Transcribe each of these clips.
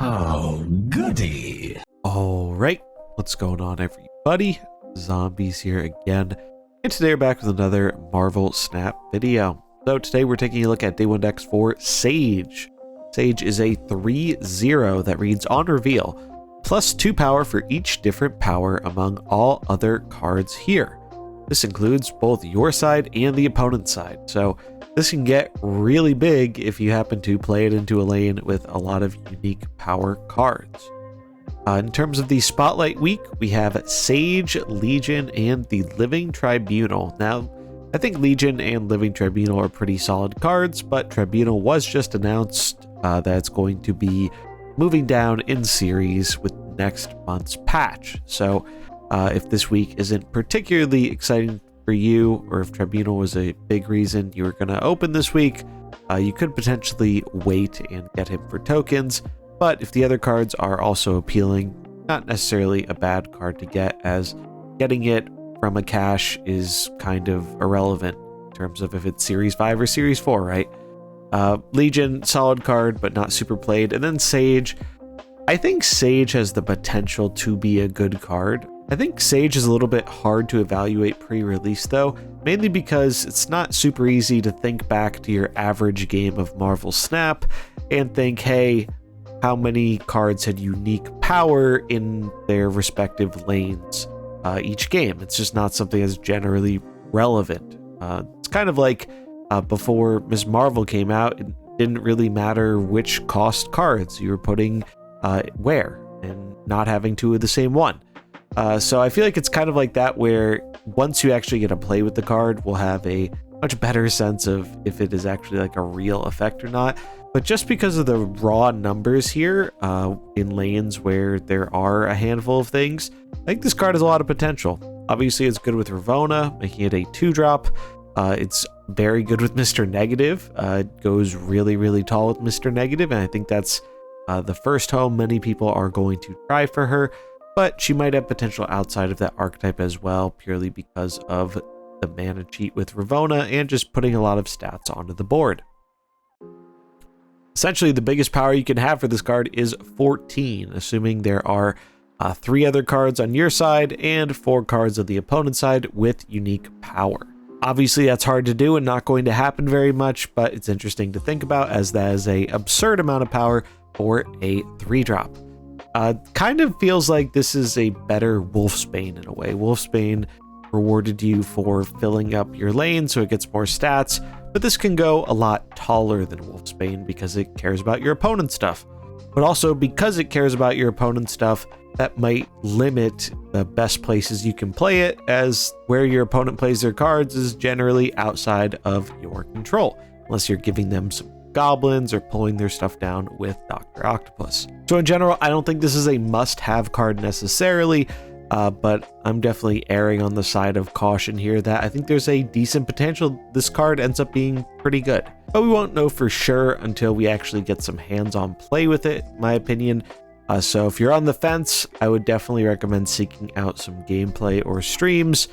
Oh, goody. All right, what's going on, everybody? Zombies here again, and today we're back with another Marvel Snap video. So today we're taking a look at Day 1 decks for Sage. Sage is a 3/0 that reads on reveal, plus 2 power for each different power among all other cards here. This includes both your side and the opponent's side, so this can get really big if you happen to play it into a lane with a lot of unique power cards. In terms of the Spotlight week, we have Sage, Legion, and the Living Tribunal. Now, I think Legion and Living Tribunal are pretty solid cards, but Tribunal was just announced that it's going to be moving down in series with next month's patch. So if this week isn't particularly exciting for you, or if Tribunal was a big reason you were going to open this week, you could potentially wait and get him for tokens. But if the other cards are also appealing, not necessarily a bad card to get, as getting it from a cache is kind of irrelevant in terms of if it's Series 5 or Series 4, right? Legion, solid card, but not super played. And then Sage. I think Sage has the potential to be a good card. I think Sage is a little bit hard to evaluate pre-release though, mainly because it's not super easy to think back to your average game of Marvel Snap and think, hey, how many cards had unique power in their respective lanes each game. It's just not something that's generally relevant. It's kind of like before Ms. Marvel came out, it didn't really matter which cost cards you were putting where and not having two of the same one. So I feel like it's kind of like that, where once you actually get to play with the card, we'll have a much better sense of if it is actually like a real effect or not. But just because of the raw numbers here in lanes where there are a handful of things, I think this card has a lot of potential. Obviously, it's good with Ravonna, making it a 2-drop. It's very good with Mr. Negative. It goes really, really tall with Mr. Negative, and I think that's the first home many people are going to try for her. But she might have potential outside of that archetype as well, purely because of the mana cheat with Ravonna and just putting a lot of stats onto the board. Essentially, the biggest power you can have for this card is 14, assuming there are 3 other cards on your side and 4 cards on the opponent's side with unique power. Obviously, that's hard to do and not going to happen very much, but it's interesting to think about, as that is an absurd amount of power for a 3-drop. Kind of feels like this is a better Wolfsbane in a way. Wolfsbane rewarded you for filling up your lane so it gets more stats, but this can go a lot taller than Wolfsbane because it cares about your opponent's stuff. But also, because it cares about your opponent's stuff, that might limit the best places you can play it, as where your opponent plays their cards is generally outside of your control, unless you're giving them some goblins or pulling their stuff down with Dr. Octopus. So in general, I don't think this is a must-have card necessarily, but I'm definitely erring on the side of caution here, that I think there's a decent potential this card ends up being pretty good. But we won't know for sure until we actually get some hands-on play with it, in my opinion. So if you're on the fence, I would definitely recommend seeking out some gameplay or streams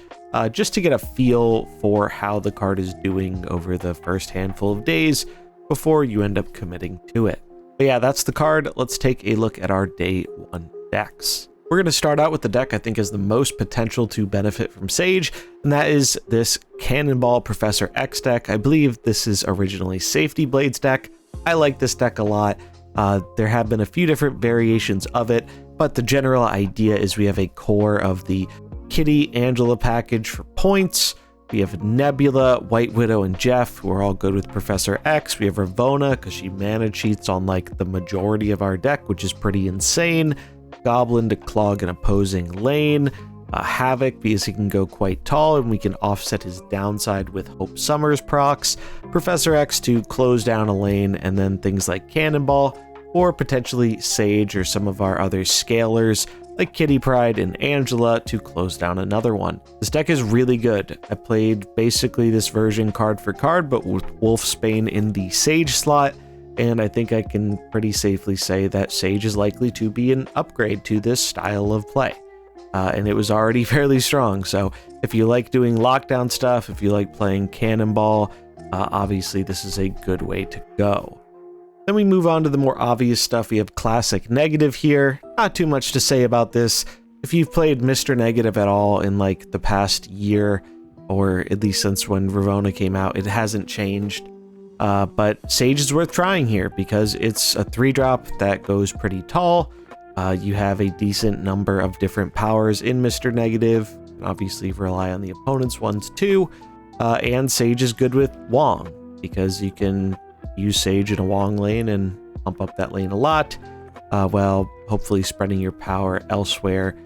just to get a feel for how the card is doing over the first handful of days before you end up committing to it. But yeah, that's the card. Let's take a look at our Day 1 decks. We're going to start out with the deck I think has the most potential to benefit from Sage, and that is this Cannonball Professor X deck. I believe this is originally Safety Blades deck. I like this deck a lot. There have been a few different variations of it, but the general idea is we have a core of the Kitty Angela package for points. We have Nebula, White Widow, and Jeff, who are all good with Professor X. We have Ravonna, because she mana cheats on like the majority of our deck, which is pretty insane. Goblin to clog an opposing lane. Havoc, because he can go quite tall and we can offset his downside with Hope Summers procs. Professor X to close down a lane, and then things like Cannonball, or potentially Sage or some of our other scalers like Kitty Pryde and Angela to close down another one. This deck is really good. I played basically this version card for card, but with Wolfsbane in the Sage slot, and I think I can pretty safely say that Sage is likely to be an upgrade to this style of play. And it was already fairly strong, so if you like doing lockdown stuff, if you like playing Cannonball, obviously this is a good way to go. Then we move on to the more obvious stuff. We have Classic Negative here. Not too much to say about this. If you've played Mr. Negative at all in like the past year, or at least since when Ravonna came out, it hasn't changed. But Sage is worth trying here because it's a 3-drop that goes pretty tall. You have a decent number of different powers in Mr. Negative. You can obviously rely on the opponent's ones too. And Sage is good with Wong because you can use Sage in a Wong lane and pump up that lane a lot, while hopefully spreading your power elsewhere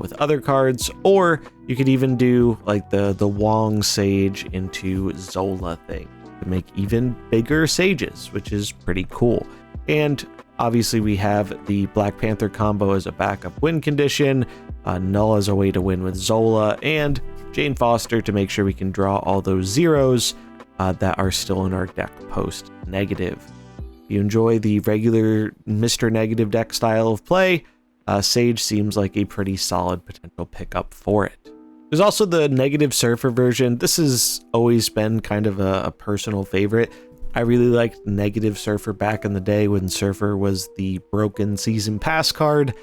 with other cards. Or you could even do like the Wong Sage into Zola thing to make even bigger Sages, which is pretty cool. And obviously we have the Black Panther combo as a backup win condition, Null as a way to win with Zola, and Jane Foster to make sure we can draw all those zeros that are still in our deck post Negative. If you enjoy the regular Mr. Negative deck style of play, Sage seems like a pretty solid potential pickup for it. There's also the Negative Surfer version. This has always been kind of a personal favorite. I really liked Negative Surfer back in the day when Surfer was the broken season pass card,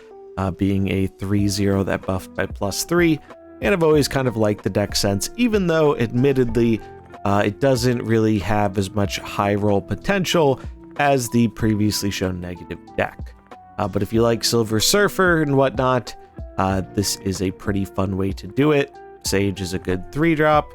being a 3/0 that buffed by +3. And I've always kind of liked the deck sense, even though admittedly it doesn't really have as much high roll potential as the previously shown Negative deck. But if you like Silver Surfer and whatnot, this is a pretty fun way to do it. Sage is a good 3-drop.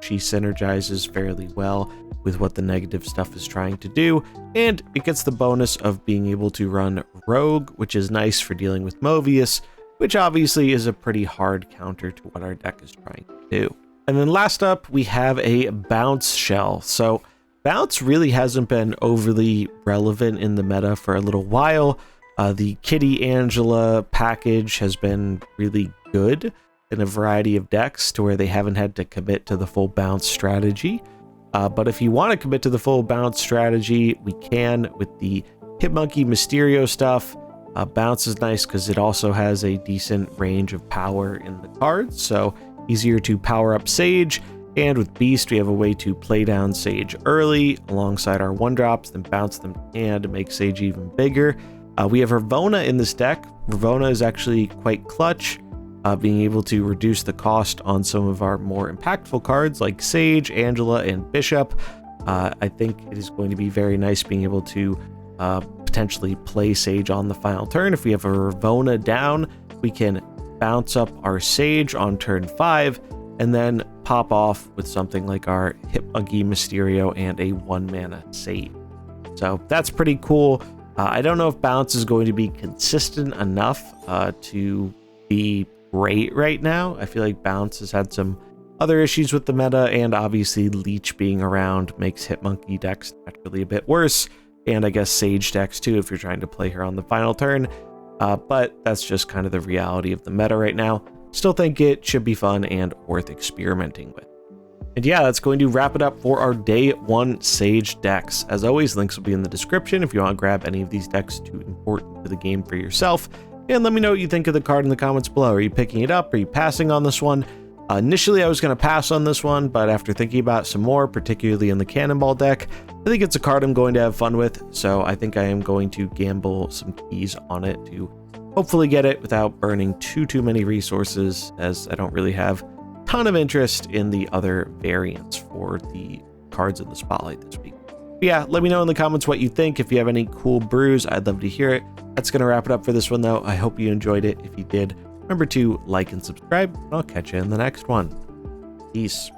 She synergizes fairly well with what the Negative stuff is trying to do, and it gets the bonus of being able to run Rogue, which is nice for dealing with Mobius, which obviously is a pretty hard counter to what our deck is trying to do. And then last up, we have a Bounce Shell. So Bounce really hasn't been overly relevant in the meta for a little while. The Kitty Angela package has been really good in a variety of decks to where they haven't had to commit to the full bounce strategy. But if you want to commit to the full bounce strategy, we can with the Hitmonkey Mysterio stuff. Bounce is nice because it also has a decent range of power in the cards, so easier to power up Sage. And with Beast, we have a way to play down Sage early alongside our 1-drops, then bounce them to hand to make Sage even bigger. We have Ravonna in this deck. Ravonna is actually quite clutch, being able to reduce the cost on some of our more impactful cards like Sage, Angela, and Bishop. I think it is going to be very nice being able to potentially play Sage on the final turn. If we have a Ravonna down, we can bounce up our Sage on turn 5 and then pop off with something like our Hitmonkey Mysterio and a 1-mana save. So that's pretty cool. I don't know if Bounce is going to be consistent enough to be great right now. I feel like Bounce has had some other issues with the meta, and obviously Leech being around makes Hitmonkey decks naturally a bit worse, and I guess Sage decks too if you're trying to play her on the final turn. But that's just kind of the reality of the meta right now. Still think it should be fun and worth experimenting with. And yeah, that's going to wrap it up for our day 1 Sage decks. As always, links will be in the description if you want to grab any of these decks to import into the game for yourself. And let me know what you think of the card in the comments below. Are you picking it up? Are you passing on this one? Initially, I was going to pass on this one, but after thinking about it some more, particularly in the Cannonball deck, I think it's a card I'm going to have fun with. So I think I am going to gamble some keys on it to hopefully get it without burning too many resources, as I don't really have ton of interest in the other variants for the cards in the spotlight this week. But yeah, let me know in the comments what you think. If you have any cool brews, I'd love to hear it. That's going to wrap it up for this one, though. I hope you enjoyed it. If you did, remember to like and subscribe, and I'll catch you in the next one. Peace.